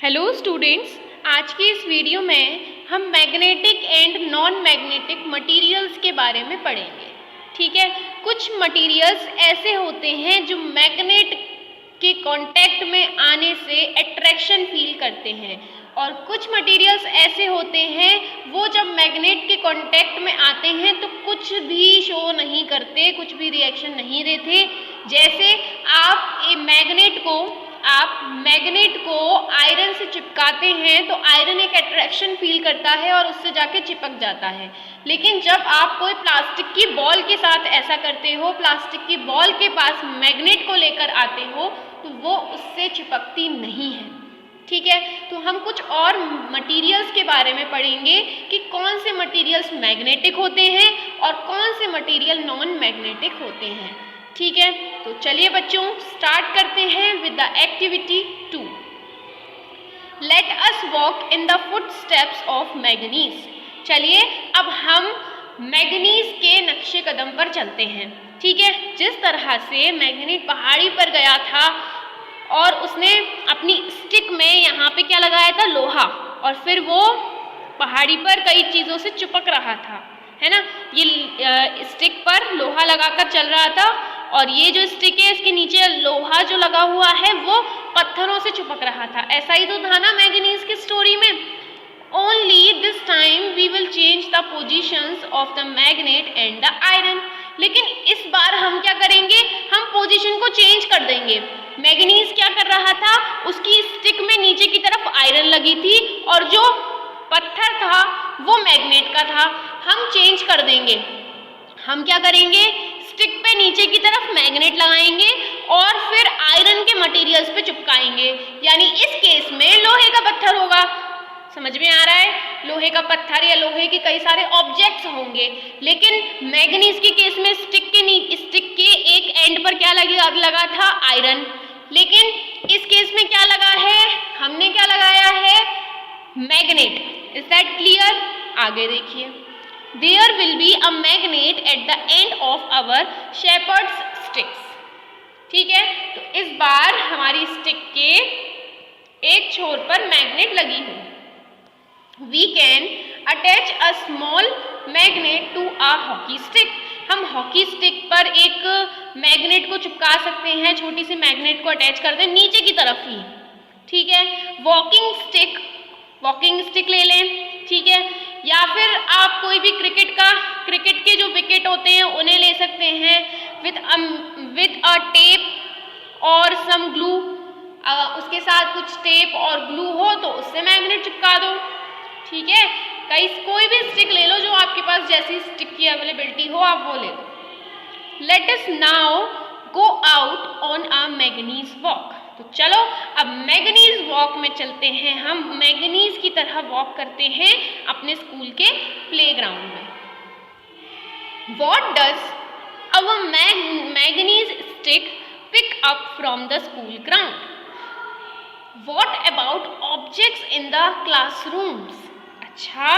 Hello students, आज की इस वीडियो में हम magnetic and non magnetic materials के बारे में पढ़ेंगे। ठीक है, कुछ मटेरियल्स ऐसे होते हैं जो मैग्नेट के कांटेक्ट में आने से अट्रैक्शन फील करते हैं और कुछ मटेरियल्स ऐसे होते हैं वो जब मैग्नेट के कांटेक्ट में आते हैं तो कुछ भी शो नहीं करते, कुछ भी रिएक्शन नहीं देते। जैसे आप मैग्नेट को आयरन से चिपकाते हैं तो आयरन एक अट्रैक्शन फील करता है और उससे जाके चिपक जाता है। लेकिन जब आप कोई प्लास्टिक की बॉल के साथ ऐसा करते हो, प्लास्टिक की बॉल के पास मैग्नेट को लेकर आते हो तो वो उससे चिपकती नहीं है। ठीक है, तो हम कुछ और मटेरियल्स के बारे में पढ़ेंगे कि कौन से मटेरियल्स मैग्नेटिक होते हैं और कौन से मटेरियल नॉन मैग्नेटिक होते हैं। ठीक है, तो चलिए बच्चों स्टार्ट करते हैं with the activity 2। Let us walk in the footsteps of manganese. चलिए अब हम मैग्नीज के नक्शे कदम पर चलते हैं। ठीक है, जिस तरह से मैग्नेट पहाड़ी पर गया था और उसने अपनी स्टिक में यहाँ पे क्या लगाया था, लोहा, और फिर वो पहाड़ी पर कई चीज़ों से चिपक रहा था, है ना। ये स्टिक पर लोहा लगाकर चल रहा था और ये जो स्टिक है इसके नीचे लोहा जो लगा हुआ है वो पत्थरों से चिपक रहा था। ऐसा ही तो था ना मैग्नीज की स्टोरी में। Only this time we will change the positions of the magnet and the iron. लेकिन इस बार हम क्या करेंगे, हम पोजीशन को चेंज कर देंगे। मैग्नीज क्या कर रहा था, उसकी स्टिक में नीचे की तरफ आयरन लगी थी और जो पत्थर था वो मैग्नेट का था। हम चेंज कर देंगे, हम क्या करेंगे, स्टिक पे नीचे की तरफ मैग्नेट लगाएंगे और फिर आयरन के मटेरियल्स पे चिपकाएंगे, यानी इस केस में लोहे का पत्थर होगा। समझ में आ रहा है, लोहे का पत्थर या लोहे के कई सारे ऑब्जेक्ट्स होंगे। लेकिन मैग्नीज के केस में स्टिक के एक एंड पर क्या लगा था, आयरन। लेकिन इस केस में क्या लगा है, हमने क्या लगाया है, मैग्नेट। Is that clear? आगे देखिए, there will be a magnet at the end of our shepherds sticks. ठीक है, तो इस बार हमारी स्टिक के एक छोर पर मैग्नेट लगी हुई। We can attach a small magnet to a hockey stick। हम हॉकी स्टिक पर एक मैग्नेट को चिपका सकते हैं, छोटी सी मैग्नेट को अटैच कर दें नीचे की तरफ ही। ठीक है, वॉकिंग स्टिक ले लें। ठीक है, या फिर आप कोई भी क्रिकेट के जो विकेट होते हैं उन्हें ले सकते हैं विद अ टेप और सम ग्लू। उसके साथ कुछ टेप और ग्लू हो तो उससे मैग्नेट चिपका दो। ठीक है, कोई भी स्टिक ले लो जो आपके पास जैसी स्टिक की अवेलेबिलिटी हो आप वो ले लो। Let us now go out on a magnet walk. तो चलो अब मैग्नीज वॉक में चलते हैं, हम मैग्नीज की तरह वॉक करते हैं अपने स्कूल के प्लेग्राउंड में। What does our magnets stick pick up from the school ground? What about objects in the classrooms? अच्छा,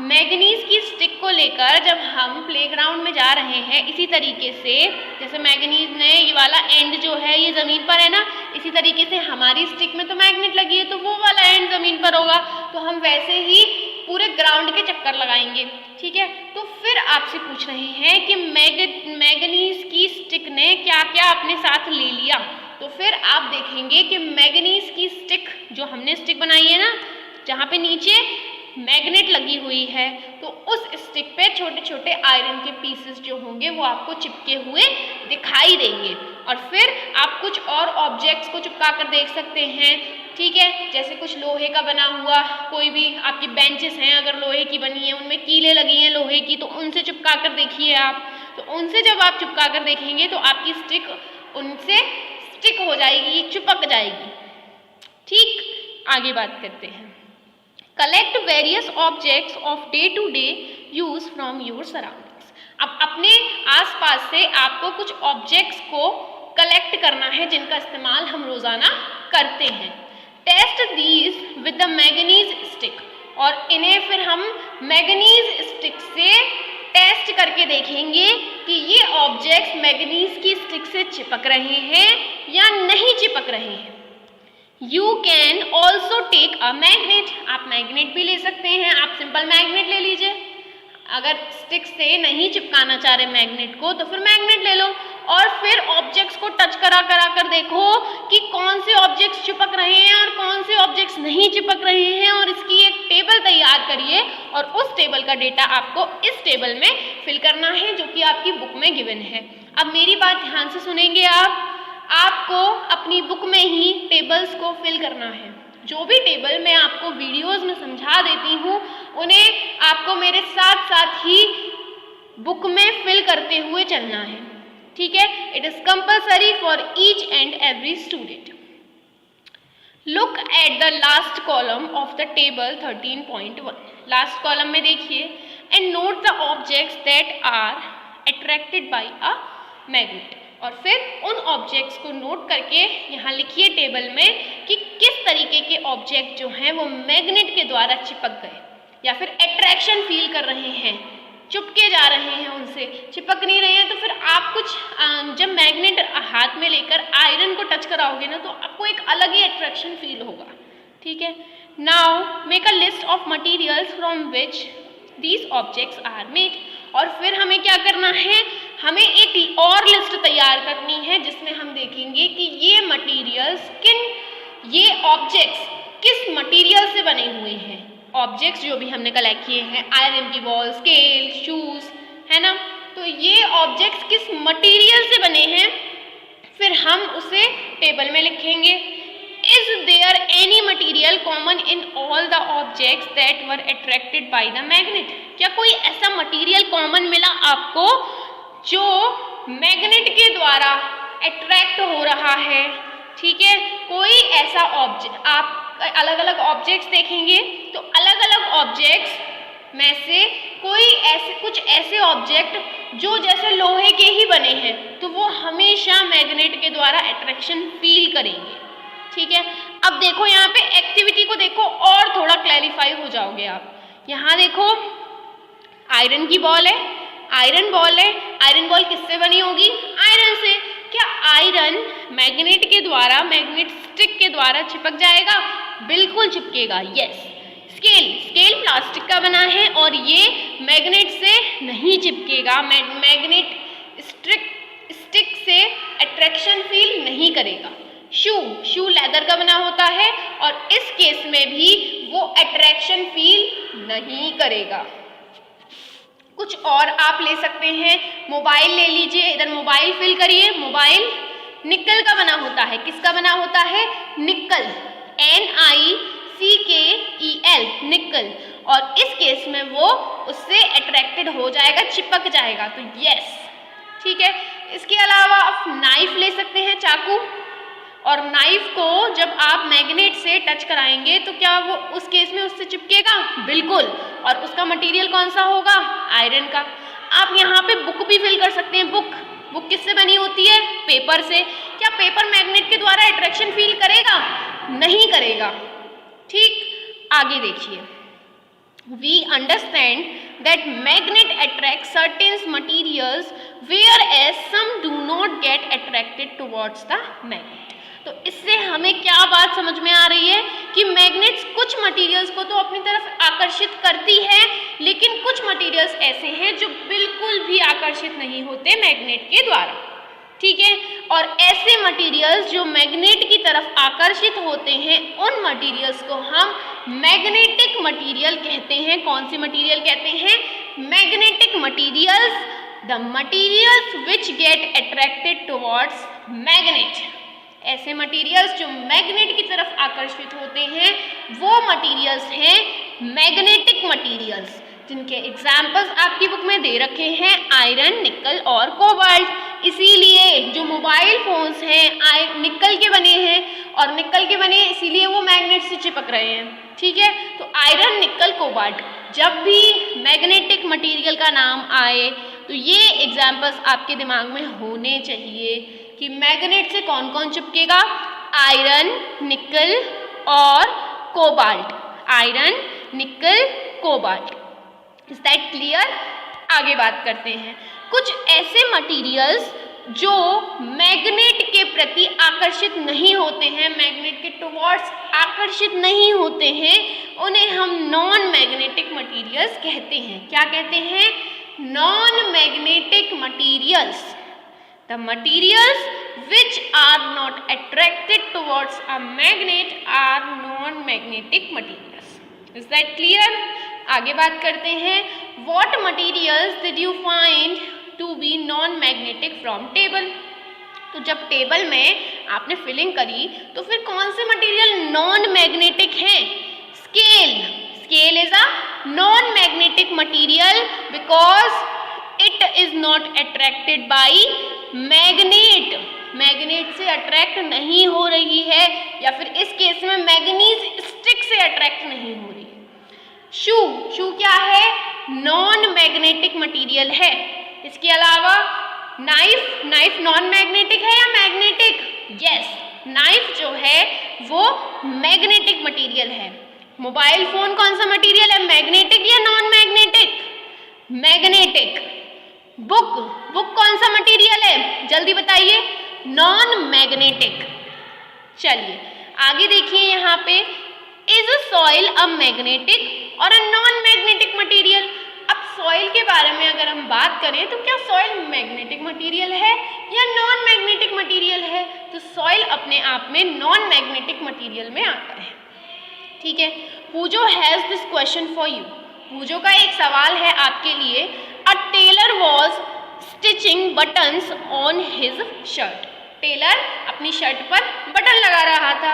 मैग्नीज की स्टिक को लेकर जब हम प्लेग्राउंड में जा रहे हैं, इसी तरीके से जैसे मैग्नीज ने ये वाला एंड जो है ये ज़मीन पर है ना, इसी तरीके से हमारी स्टिक में तो मैग्नेट लगी है तो वो वाला एंड ज़मीन पर होगा। तो हम वैसे ही पूरे ग्राउंड के चक्कर लगाएंगे। ठीक है, तो फिर आपसे पूछ रहे हैं कि मैग्नीज की स्टिक ने क्या क्या अपने साथ ले लिया। तो फिर आप देखेंगे कि मैग्नीज की स्टिक जो हमने स्टिक बनाई है ना, जहाँ पे नीचे मैग्नेट लगी हुई है, तो उस स्टिक पे छोटे छोटे आयरन के पीसेस जो होंगे वो आपको चिपके हुए दिखाई देंगे। और फिर आप कुछ और ऑब्जेक्ट्स को चिपका कर देख सकते हैं। ठीक है, जैसे कुछ लोहे का बना हुआ, कोई भी आपकी बेंचेस हैं अगर लोहे की बनी है, उनमें कीलें लगी हैं लोहे की, तो उनसे चिपका कर देखिए आप। तो उनसे जब आप चिपका कर देखेंगे तो आपकी स्टिक उनसे स्टिक हो जाएगी, चिपक जाएगी। ठीक, आगे बात करते हैं। Collect various objects of day to day use from your surroundings. अब अपने आसपास से आपको कुछ ऑब्जेक्ट्स को कलेक्ट करना है जिनका इस्तेमाल हम रोजाना करते हैं। Test these with the magnets stick, और इन्हें फिर हम मैग्नीज स्टिक से टेस्ट करके देखेंगे कि ये ऑब्जेक्ट्स मैग्नीज की स्टिक से चिपक रहे हैं या नहीं चिपक रहे हैं। You can also take a magnet, आप मैग्नेट भी ले सकते हैं, आप सिंपल मैग्नेट ले लीजिए। अगर स्टिक से नहीं चिपकाना चाह रहे मैग्नेट को तो फिर मैग्नेट ले लो और फिर ऑब्जेक्ट्स को टच करा कर देखो कि कौन से ऑब्जेक्ट्स चिपक रहे हैं और कौन से ऑब्जेक्ट्स नहीं चिपक रहे हैं, और इसकी एक टेबल तैयार करिए और उस टेबल का डेटा आपको इस टेबल में फिल करना है जो कि आपकी बुक में गिवन है। अब मेरी बात ध्यान से सुनेंगे आपको अपनी बुक में ही टेबल्स को फिल करना है। जो भी टेबल मैं आपको वीडियोस में समझा देती हूँ उन्हें आपको मेरे साथ साथ ही बुक में फिल करते हुए चलना है, ठीक है। It is compulsory for each and every student. Look at the last column of the table 13.1। Last column में देखिए and note the objects that are attracted by a magnet, और फिर उन ऑब्जेक्ट्स को नोट करके यहाँ लिखिए टेबल में कि किस तरीके के ऑब्जेक्ट जो हैं वो मैग्नेट के द्वारा चिपक गए या फिर अट्रैक्शन फील कर रहे हैं, चिपके जा रहे हैं, उनसे चिपक नहीं रहे हैं। तो फिर आप कुछ जब मैग्नेट हाथ में लेकर आयरन को टच कराओगे ना तो आपको एक अलग ही अट्रैक्शन फील होगा, ठीक है। Now make a list of materials from which these objects are made, और फिर हमें क्या करना है, हमें एक और लिस्ट तैयार करनी है जिसमें हम देखेंगे कि ये मटीरियल्स ये ऑब्जेक्ट्स किस मटीरियल से बने हुए हैं। ऑब्जेक्ट्स जो भी हमने कलेक्ट किए हैं, आयरन की बॉल, स्केल, शूज, है ना, तो ये ऑब्जेक्ट्स किस मटीरियल से बने हैं फिर हम उसे टेबल में लिखेंगे। Is there any material common in all the objects that were attracted by the magnet? क्या कोई ऐसा मटीरियल कॉमन मिला आपको जो मैग्नेट के द्वारा अट्रैक्ट हो रहा है, ठीक है। कोई ऐसा ऑब्जेक्ट, आप अलग अलग ऑब्जेक्ट्स देखेंगे तो अलग अलग ऑब्जेक्ट्स में से कोई कुछ ऐसे ऑब्जेक्ट जो जैसे लोहे के ही बने हैं तो वो हमेशा मैग्नेट के द्वारा अट्रैक्शन फील करेंगे, ठीक है। अब देखो यहाँ पे एक्टिविटी को देखो और थोड़ा क्लैरिफाई हो जाओगे आप। यहाँ देखो आयरन की बॉल है, आयरन बॉल है, आयरन बॉल किससे बनी होगी, आयरन से। क्या आयरन मैग्नेट के द्वारा, मैग्नेट स्टिक के द्वारा चिपक जाएगा, बिल्कुल चिपकेगा, यस। स्केल प्लास्टिक का बना है और ये मैग्नेट से नहीं चिपकेगा, मैग्नेट स्टिक से अट्रैक्शन फील नहीं करेगा। शू लेदर का बना होता है और इस केस में भी वो अट्रैक्शन फील नहीं करेगा। कुछ और आप ले सकते हैं, मोबाइल ले लीजिए, इधर मोबाइल फिल करिए। मोबाइल निकल का बना होता है, किसका बना होता है, निकल, NICKEL, निकल, और इस केस में वो उससे अट्रैक्टेड हो जाएगा, चिपक जाएगा, तो यस, ठीक है। इसके अलावा आप नाइफ ले सकते हैं, चाकू, और नाइफ को जब आप मैग्नेट से टच कराएंगे तो क्या वो उस केस में उससे चिपकेगा, बिल्कुल, और उसका मटेरियल कौन सा होगा, आयरन का। आप यहाँ पे बुक भी फिल कर सकते हैं। बुक किससे बनी होती है, पेपर से। क्या पेपर मैग्नेट के द्वारा अट्रैक्शन फील करेगा, नहीं करेगा, ठीक। आगे देखिए, we understand that magnet attracts certain materials whereas some do not get attracted towards the magnet। तो इससे हमें क्या बात समझ में आ रही है कि मैग्नेट्स कुछ मटेरियल्स को तो अपनी तरफ आकर्षित करती है, लेकिन कुछ मटेरियल्स ऐसे हैं जो बिल्कुल भी आकर्षित नहीं होते मैग्नेट के द्वारा, ठीक है। और ऐसे मटेरियल्स जो मैग्नेट की तरफ आकर्षित होते हैं उन मटेरियल्स को हम मैग्नेटिक मटेरियल कहते हैं। कौन सी मटेरियल कहते हैं, magnetic materials, the materials which get attracted towards magnet. ऐसे मटेरियल्स जो मैग्नेट की तरफ आकर्षित होते हैं वो मटेरियल्स हैं मैग्नेटिक मटेरियल्स, जिनके एग्जाम्पल्स आपकी बुक में दे रखे हैं, आयरन, निकल और कोबाल्ट। इसीलिए जो मोबाइल फोन्स हैं निकल के बने हैं, और निकल के बने इसीलिए वो मैग्नेट से चिपक रहे हैं, ठीक है। तो आयरन, निकल, कोबाल्ट, जब भी मैग्नेटिक मटेरियल का नाम आए तो ये एग्जाम्पल्स आपके दिमाग में होने चाहिए कि मैग्नेट से कौन कौन चिपकेगा, आयरन, निकल और कोबाल्ट, आयरन, निकल, कोबाल्ट। Is that clear? आगे बात करते हैं। कुछ ऐसे मटेरियल्स जो मैग्नेट के प्रति आकर्षित नहीं होते हैं, मैग्नेट के टुवर्ड्स आकर्षित नहीं होते हैं, उन्हें हम नॉन मैग्नेटिक मटीरियल्स कहते हैं। क्या कहते हैं? Non magnetic materials. The materials which are not attracted towards a magnet are non-magnetic materials. Is that clear? आगे बात करते हैं, what materials did you find to be non-magnetic from table? तो जब टेबल में आपने फिलिंग करी तो फिर कौन से मटेरियल नॉन मैग्नेटिक हैं? Scale. Scale is a non magnetic material because it is not attracted by magnet. Magnet से अट्रैक्ट नहीं हो रही है, या फिर इस केस में मैग्नीज स्टिक से अट्रैक्ट नहीं हो रही है। शू। शू क्या है? नॉन मैग्नेटिक मटीरियल है। इसके अलावा नाइफ। नाइफ नॉन मैग्नेटिक है या मैग्नेटिक? यस, नाइफ जो है वो मैग्नेटिक मटीरियल है। मोबाइल फोन कौन सा मटीरियल है? मैग्नेटिक या non magnetic? Magnetic. Book. Book कौन सा मटीरियल है? जल्दी बताइए। Non magnetic. चलिए आगे देखिए, यहाँ पे इज सॉइल अ मैग्नेटिक और अ नॉन मैग्नेटिक मटीरियल। अब सॉइल के बारे में अगर हम बात करें तो क्या सॉइल मैग्नेटिक मटीरियल है या नॉन मैग्नेटिक मटीरियल है? तो सॉइल अपने आप में नॉन मैग्नेटिक मटीरियल में आता है। ठीक है, Boojho has this question for you. Boojho का एक सवाल है आपके लिए। A tailor was stitching buttons on his shirt. Tailor अपनी शर्ट पर बटन लगा रहा था।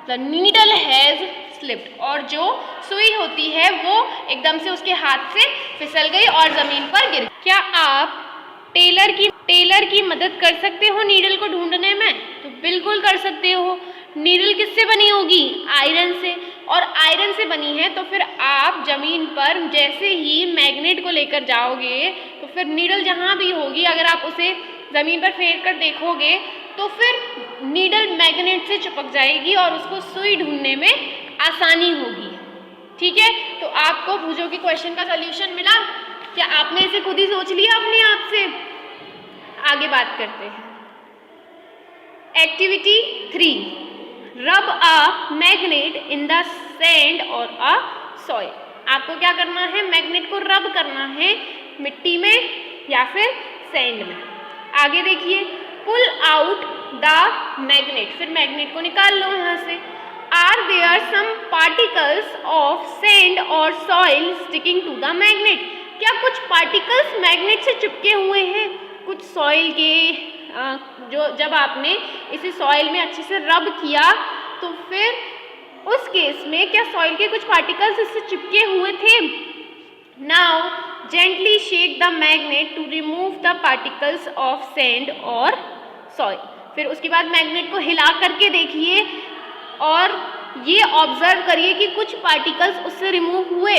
द नीडल हैज स्लिप्ड, और जो सुई होती है वो एकदम से उसके हाथ से फिसल गई और जमीन पर गिर। क्या आप टेलर की मदद कर सकते हो नीडल को ढूंढने में? तो बिल्कुल कर सकते हो। नीडल किससे बनी होगी? आयरन से, और आयरन से बनी है तो फिर आप जमीन पर जैसे ही मैग्नेट को लेकर जाओगे तो फिर नीडल जहाँ भी होगी, अगर आप उसे जमीन पर फेर कर देखोगे तो फिर नीडल मैग्नेट से चिपक जाएगी और उसको सुई ढूंढने में आसानी होगी। ठीक है, तो आपको पूजो के क्वेश्चन का सल्यूशन मिला। क्या आपने इसे खुद ही सोच लिया अपने आप से? आगे बात करते हैं। एक्टिविटी 3, रब a magnet in the sand और अ सॉइल। आपको क्या करना है? मैग्नेट को रब करना है मिट्टी में या फिर सैंड में। आगे देखिए, पुल आउट द मैग्नेट। फिर मैग्नेट को निकाल लो यहाँ से। Are there some particles of sand और soil sticking to the magnet. क्या कुछ पार्टिकल्स मैग्नेट से चिपके हुए हैं? कुछ सॉइल के जो जब आपने इसे सॉइल में अच्छे से रब किया तो फिर उस केस में क्या सॉइल के कुछ पार्टिकल्स इससे चिपके हुए थे? Now gently shake the magnet to remove the particles of sand और सॉइल। फिर उसके बाद मैग्नेट को हिला करके देखिए और ये ऑब्जर्व करिए कि कुछ पार्टिकल्स उससे रिमूव हुए।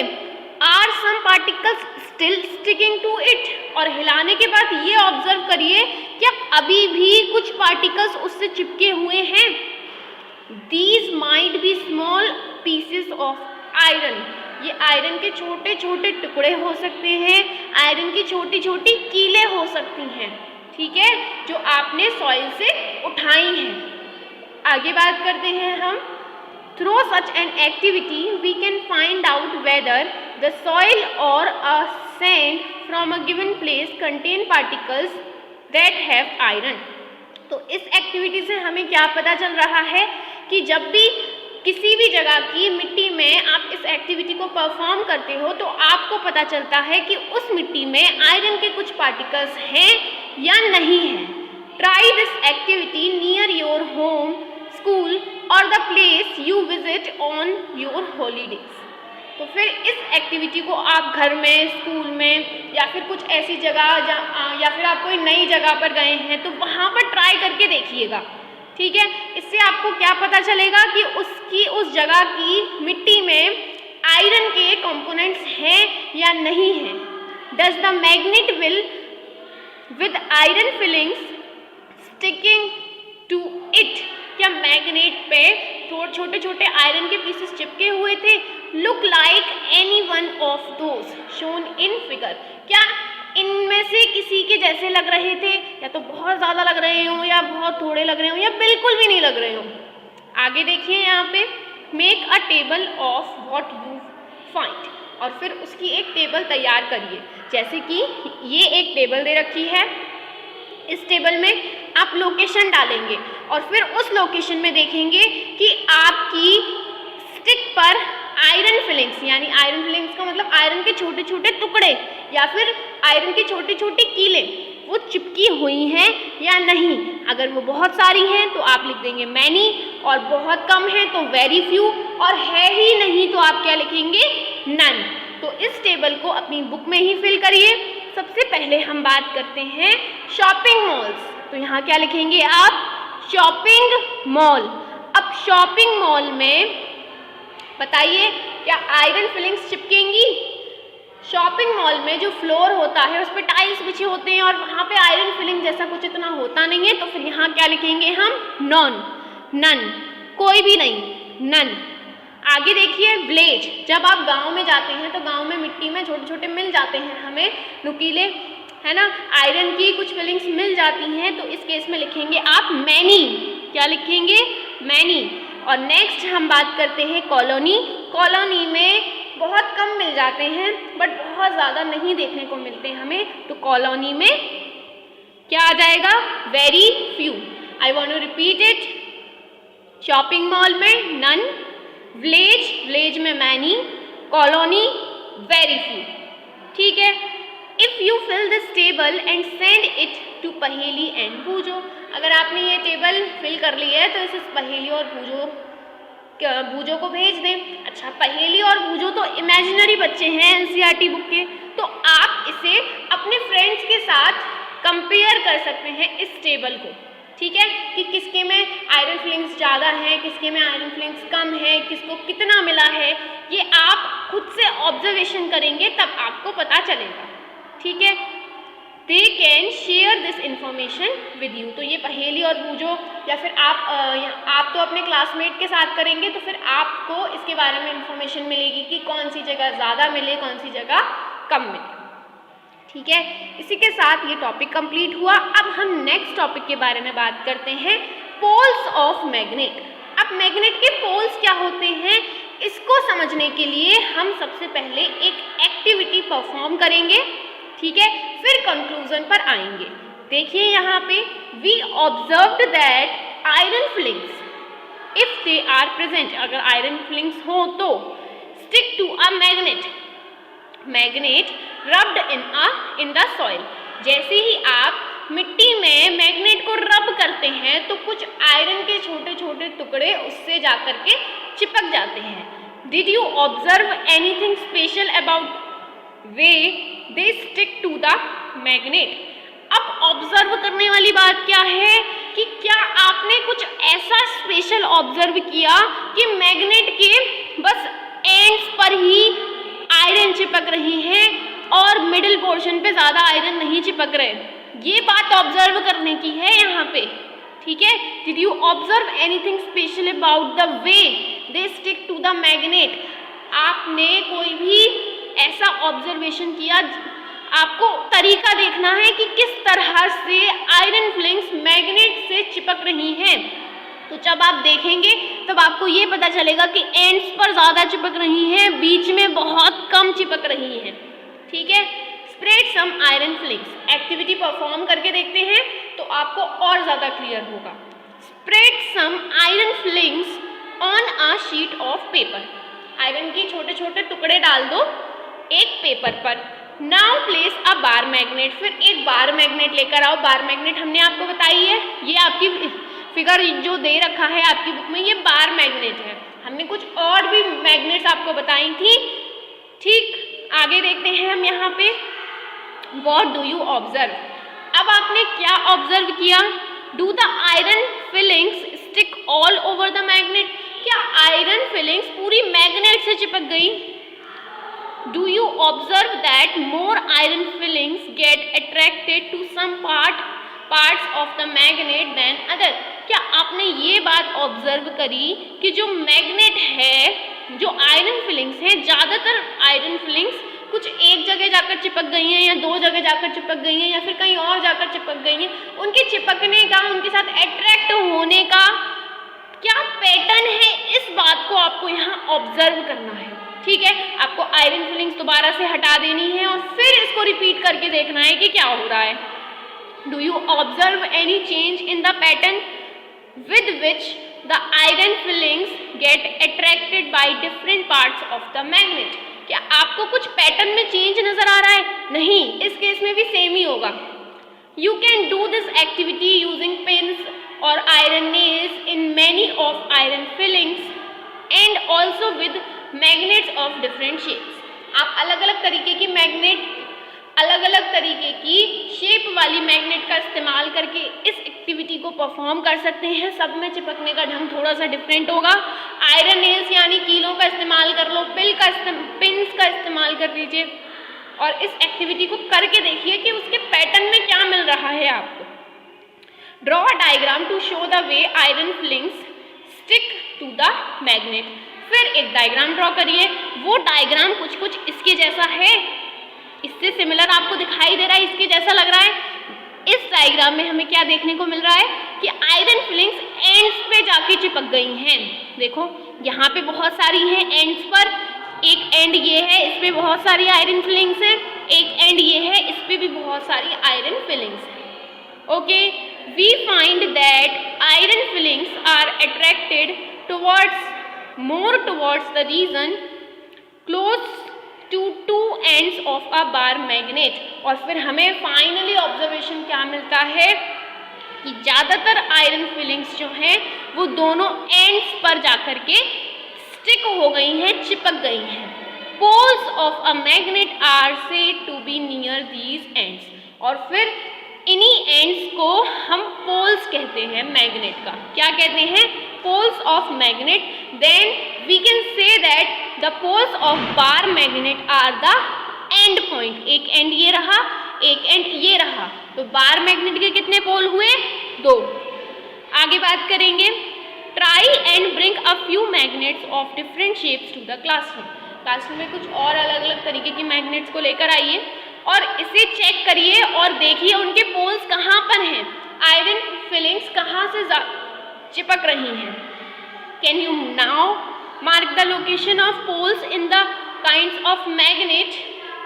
Are some particles still sticking to it, और हिलाने के बाद ये ऑब्जर्व करिए क्या अभी भी कुछ पार्टिकल्स उससे चिपके हुए हैं। These might be small pieces of iron. ये आयरन के छोटे छोटे टुकड़े हो सकते हैं, आयरन की छोटी छोटी कीलें हो सकती हैं। ठीक है, जो आपने सॉइल से उठाई हैं। आगे बात करते हैं हम। Through such an activity, we can find out whether the soil or a sand from a given place contain particles that have iron. तो इस एक्टिविटी से हमें क्या पता चल रहा है कि जब भी किसी भी जगह की मिट्टी में आप इस एक्टिविटी को परफॉर्म करते हो तो आपको पता चलता है कि उस मिट्टी में आयरन के कुछ पार्टिकल्स हैं या नहीं हैं। Try this activity near your home, school और the place you visit on your holidays. तो फिर इस एक्टिविटी को आप घर में, स्कूल में या फिर कुछ ऐसी जगह या फिर आप कोई नई जगह पर गए हैं तो वहाँ पर ट्राई करके देखिएगा। ठीक है, इससे आपको क्या पता चलेगा कि उस जगह की मिट्टी में आयरन के कंपोनेंट्स हैं या नहीं हैं। Does the magnet will with iron filings sticking to it. क्या मैग्नेट पे छोटे छोटे आयरन के पीसेस चिपके हुए थे? Look like any one of those shown in figure. क्या इनमें जैसे किसी के जैसे लग रहे थे, या तो बहुत ज़्यादा लग रहे हों, या बहुत थोड़े लग रहे हों, या बिल्कुल भी नहीं लग रहे हों। आगे देखिए यहाँ पे, make a table of what you find, और फिर उसकी एक टेबल तैयार करिए। जैसे कि ये एक टेबल दे रखी है, इस टेबल में आप लोकेशन डालेंगे और फिर उस लोकेशन में देखेंगे कि आपकी स्टिक पर आयरन फिलिंग्स, यानी आयरन फिलिंग्स का मतलब आयरन के छोटे छोटे टुकड़े या फिर आयरन की छोटी छोटी कीलें वो चिपकी हुई हैं या नहीं। अगर वो बहुत सारी हैं तो आप लिख देंगे मैनी, और बहुत कम है तो वेरी फ्यू, और है ही नहीं तो आप क्या लिखेंगे, नन। तो इस टेबल को अपनी बुक में ही फिल करिए। सबसे पहले हम बात करते हैं शॉपिंग मॉल्स, तो यहाँ क्या लिखेंगे आप, शॉपिंग मॉल। अब शॉपिंग मॉल में बताइए क्या आयरन फिलिंग्स चिपकेंगी? शॉपिंग मॉल में जो फ्लोर होता है उस पर टाइल्स बिछे होते हैं और वहाँ पे आयरन फिलिंग जैसा कुछ इतना होता नहीं है, तो फिर यहाँ क्या लिखेंगे हम, नॉन, नन, कोई भी नहीं, नन। आगे देखिए विलेज, जब आप गांव में जाते हैं तो गांव में मिट्टी में छोटे छोटे मिल जाते हैं हमें नुकीले, है ना, आयरन की कुछ फिलिंग्स मिल जाती हैं, तो इस केस में लिखेंगे आप मैनी। क्या लिखेंगे, मैनी। और नेक्स्ट हम बात करते हैं कॉलोनी। कॉलोनी में बहुत कम मिल जाते हैं बट बहुत ज़्यादा नहीं देखने को मिलते हमें, तो कॉलोनी में क्या आ जाएगा, very few. I want to repeat it, shopping mall में नन, विलेज, विलेज में मैनी, कॉलोनी वेरी फ्यू। ठीक है। If you fill this table and send it to Paheli and Boojho, अगर आपने ये टेबल फिल कर ली है तो इसे पहेली और बूजो को भेज दें। अच्छा, पहेली और बूजो तो इमेजिनरी बच्चे हैं एनसीईआरटी बुक के, तो आप इसे अपने फ्रेंड्स के साथ कंपेयर कर सकते हैं इस टेबल को। ठीक है, कि किसके में आयरन फिलिंग्स ज़्यादा है, किसके में आयरन फिलिंग्स कम है, किसको कितना मिला है, ये आप खुद से ऑब्जर्वेशन करेंगे तब आपको पता चलेगा। ठीक है, they can share this information with you. तो ये पहेली और बूझो या फिर आप तो अपने क्लासमेट के साथ करेंगे तो फिर आपको इसके बारे में इंफॉर्मेशन मिलेगी कि कौन सी जगह ज़्यादा मिले, कौन सी जगह कम मिले। ठीक है, इसी के साथ ये टॉपिक कंप्लीट हुआ। अब हम नेक्स्ट टॉपिक के बारे में बात करते हैं, पोल्स ऑफ मैग्नेट। अब मैग्नेट के पोल्स क्या होते हैं, इसको समझने के लिए हम सबसे पहले एक एक्टिविटी परफॉर्म करेंगे। ठीक है, फिर कंक्लूजन पर आएंगे। देखिए यहाँ पे, we observed that iron filings if they are present, अगर आयरन फिलिंग्स हो तो stick to a magnet rubbed in the soil. जैसे ही आप मिट्टी में मैग्नेट को रब करते हैं तो कुछ आयरन के छोटे छोटे टुकड़े उससे जाकर के चिपक जाते हैं। Did you observe anything special about way they stick to the magnet? अब ऑब्जर्व करने वाली बात क्या है कि क्या आपने कुछ ऐसा स्पेशल ऑब्जर्व किया कि मैग्नेट के बस एंड्स पर ही आयरन चिपक रही हैं और मिडिल पोर्शन पे ज़्यादा आयरन नहीं चिपक रहे? ये बात ऑब्जर्व करने की है यहाँ पे। ठीक है, did you observe anything special about the way they stick to the magnet? आपने कोई भी ऐसा ऑब्जर्वेशन किया? आपको तरीका देखना है कि किस तरह से आयरन फिलिंग्स मैग्नेट से चिपक रही हैं। तो जब आप देखेंगे तब आपको ये पता चलेगा कि एंड्स पर ज़्यादा चिपक रही हैं, बीच में बहुत कम चिपक रही हैं। ठीक है, spread some iron filings, activity perform करके देखते हैं तो आपको और ज़्यादा क्लियर होगा। Spread some iron filings on a sheet of paper, iron के छोटे छोटे टुकड़े डाल दो एक पेपर पर। Now place a bar magnet, फिर एक बार मैग्नेट लेकर आओ। बार मैग्नेट हमने आपको बताई है, ये आपकी फिगर जो दे रखा है आपकी बुक में, ये बार मैग्नेट है। हमने कुछ और भी मैग्नेट्स आपको बताई थी। ठीक, आगे देखते हैं हम यहाँ पे, व्हाट डू यू ऑब्जर्व? अब आपने क्या ऑब्जर्व किया? Do the iron filings stick all over the magnet? क्या आयरन फिलिंग्स पूरी मैग्नेट से चिपक गई? Do you observe that more iron filings get attracted to some parts of the magnet than other? क्या आपने ये बात ऑब्जर्व करी कि जो मैग्नेट है, जो आयरन फिलिंग्स हैं, ज़्यादातर आयरन फिलिंग्स कुछ एक जगह जाकर चिपक गई हैं या 2 जगह जाकर चिपक गई हैं या फिर कहीं और जाकर चिपक गई हैं, उनके चिपकने का, उनके साथ अट्रैक्ट होने का क्या पैटर्न है, इस बात को आपको यहाँ ऑब्जर्व करना है। ठीक है, आपको आयरन फिलिंग्स दोबारा से हटा देनी है और फिर इसको रिपीट करके देखना है कि क्या हो रहा है। Do you observe any change in the pattern with which the iron fillings get attracted by different parts of the magnet? क्या आपको कुछ पैटर्न में चेंज नजर आ रहा है? नहीं, इस केस में भी सेम ही होगा। You can do this activity using pins or iron nails in many of iron fillings and also with magnets of different shapes. आप अलग अलग तरीके की मैग्नेट, अलग अलग तरीके की शेप वाली मैग्नेट का इस्तेमाल करके इस एक्टिविटी को परफॉर्म कर सकते हैं। सब में चिपकने का ढंग थोड़ा सा डिफरेंट होगा। आयरन नेल्स यानी कीलों का इस्तेमाल कर लो, पिन्स का इस्तेमाल कर लीजिए और इस एक्टिविटी को करके देखिए कि उसके पैटर्न में क्या मिल रहा है आपको। Draw a diagram to show the way iron filings stick to the magnet. फिर एक डायग्राम ड्रॉ करिए। वो डायग्राम कुछ कुछ इसके जैसा है, इससे सिमिलर आपको दिखाई दे रहा है, इसके जैसा लग रहा है। इस डायग्राम में हमें क्या देखने को मिल रहा है कि आयरन फिलिंग्स एंड्स पे जाके चिपक गई हैं। देखो यहाँ पे बहुत सारी हैं एंड्स पर, एक एंड ये है, इस पे बहुत सारी आयरन फिलिंग्स हैं, एक एंड ये है, इस पे भी बहुत सारी आयरन फिलिंग्स हैं। Okay, we find that iron filings are attracted more towards the region close to two ends of a bar magnet। और फिर हमें फाइनली ऑब्जर्वेशन क्या मिलता है कि ज़्यादातर आयरन फिलिंग्स जो हैं वो दोनों एंड्स पर जाकर के स्टिक हो गई हैं, चिपक गई हैं। Poles of a magnet are said to be near these ends. और फिर इन्हीं एंड्स को हम पोल्स कहते हैं मैग्नेट का। क्या कहते हैं? Poles of magnet. Then we can say that the poles of bar magnet are the end point. एक एंड ये रहा, एक एंड ये रहा, तो बार मैग्नेट के कितने पोल हुए? 2। आगे बात करेंगे। Try and bring a few magnets of different shapes to the classroom. Classroom में कुछ और अलग अलग तरीके की मैग्नेट्स को लेकर आइए और इसे चेक करिए और देखिए उनके पोल्स कहाँ पर हैं, आयरन फिलिंग्स कहाँ से चिपक रही हैं। Can you now mark the location of poles in the kinds of magnet.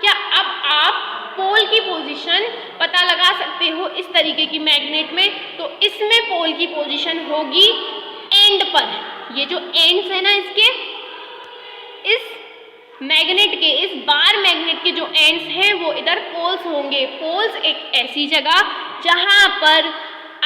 क्या अब आप पोल की पोजीशन पता लगा सकते हो इस तरीके की मैग्नेट में? तो इसमें पोल की पोजीशन होगी एंड पर। ये जो एंड्स है ना इसके, इस मैग्नेट के, इस बार मैग्नेट के जो एंड्स हैं वो इधर पोल्स होंगे। पोल्स एक ऐसी जगह जहां पर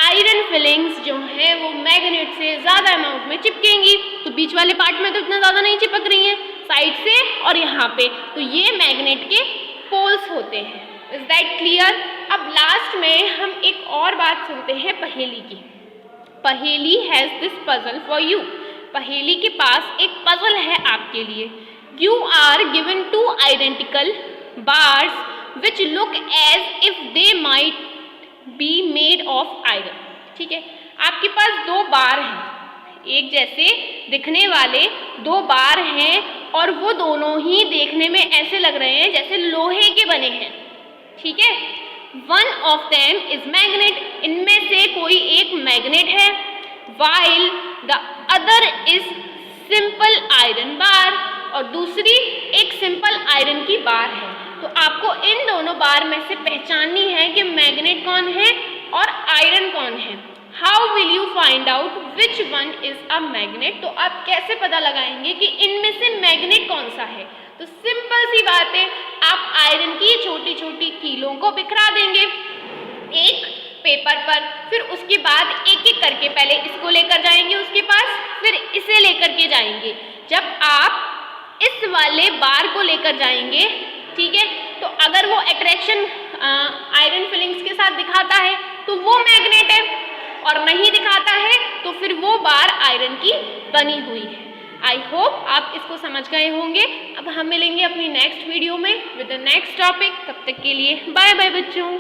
आयरन फिलिंग्स जो हैं वो मैग्नेट से ज़्यादा अमाउंट में चिपकेंगी। तो बीच वाले पार्ट में तो इतना ज़्यादा नहीं चिपक रही हैं, साइड से और यहाँ पे, तो ये मैग्नेट के पोल्स होते हैं। Is that clear? अब लास्ट में हम एक और बात सुनते हैं पहेली की। पहेली has this puzzle for you. पहेली के पास एक पजल है आपके लिए। You are given two identical bars which look as if they might be made of iron। ठीक है, आपके पास 2 बार हैं, एक जैसे दिखने वाले 2 बार हैं और वो दोनों ही देखने में ऐसे लग रहे हैं जैसे लोहे के बने हैं। ठीक है, one of them is magnet. इनमें से कोई एक मैग्नेट है, while the other is simple iron bar, और दूसरी एक सिंपल आयरन की बार है। तो आपको इन दोनों बार में से पहचाननी है कि मैग्नेट कौन है और आयरन कौन है। How will you find out which one is a magnet? तो आप कैसे पता लगाएंगे कि इनमें से मैग्नेट कौन सा है? तो सिंपल सी बात है, आप आयरन की छोटी छोटी कीलों को बिखरा देंगे एक पेपर पर, फिर उसके बाद एक एक करके पहले इसको लेकर जाएंगे उसके पास, फिर इसे लेकर के जाएंगे। जब आप इस वाले बार को लेकर जाएंगे, ठीक है, तो अगर वो अट्रैक्शन आयरन फिलिंग्स के साथ दिखाता है तो वो मैग्नेट है, और नहीं दिखाता है तो फिर वो बार आयरन की बनी हुई है। आई होप आप इसको समझ गए होंगे। अब हम मिलेंगे अपनी नेक्स्ट वीडियो में विद द नेक्स्ट टॉपिक। तब तक के लिए बाय बाय बच्चों।